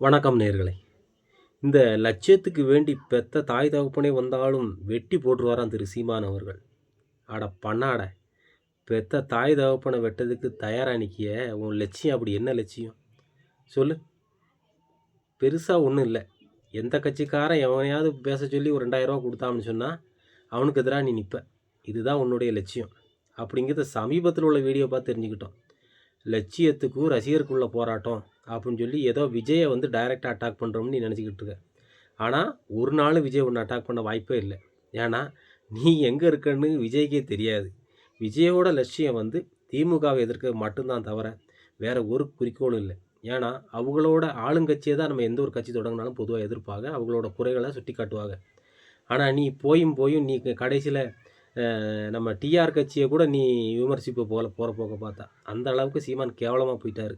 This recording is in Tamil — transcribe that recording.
வணக்கம் நேயர்களே! இந்த லட்சியத்துக்கு வேண்டி பெத்த தாய் தகப்பனே வந்தாலும் வெட்டி போட்டுருவாராம் திரு சீமான் அவர்கள். அட பண்ணாட! பெத்த தாய் தகப்பன வெட்டதுக்கு தயாரா நிக்கிய, உன் லட்சியம் அப்படி என்ன லட்சியம்? சொல்லு. பெருசா ஒண்ணும் இல்ல. எந்த கட்சிக்காரன் எவனையாவது பேச சொல்லி ஒரு ரூ. 2000 குடுத்தான்னு சொன்னா, அவனுக்கு எதிரா நீ நிப்ப. இதுதான் உன்னுடைய லட்சியம். அப்படிங்கிறத சமீபத்தில உள்ள வீடியோ பார்த்து தெரிஞ்சுக்கிட்டோம். லட்சியத்துக்கும் ரசிகருக்குள்ள போராட்டம் அப்படின்னு சொல்லி ஏதோ விஜய வந்து டைரக்ட்டா அட்டாக் பண்றோம்னு நீ நெனச்சுக்கிட்டு இருக்க. ஆனா, ஒரு நாளும் விஜய் உன்ன அட்டாக் பண்ண வாய்ப்பே இல்ல. ஏன்னா, நீ எங்க இருக்கன்னு விஜய்க்கே தெரியாது. விஜயோட லட்சியம் வந்து திமுகவ எதிர்க்க மட்டும் தான் தவிர, வேற ஒரு குறிக்கோளும் இல்ல. ஏன்னா, அவங்களோட ஆளுங்கட்சிய தான் நம்ம எந்த ஒரு கட்சி தொடங்குனாலும் பொதுவா எதிர்ப்பாங்க. அவங்களோட குறைகள சுட்டிக்காட்டுவாங்க. ஆனா, நீ போயும் போயும் நீ கடைசில நம்ம டிஆர் கட்சிய கூட நீ விமர்சிப்ப போல போற போக்க பார்த்தா. அந்த அளவுக்கு சீமான் கேவலமா போயிட்டாரு.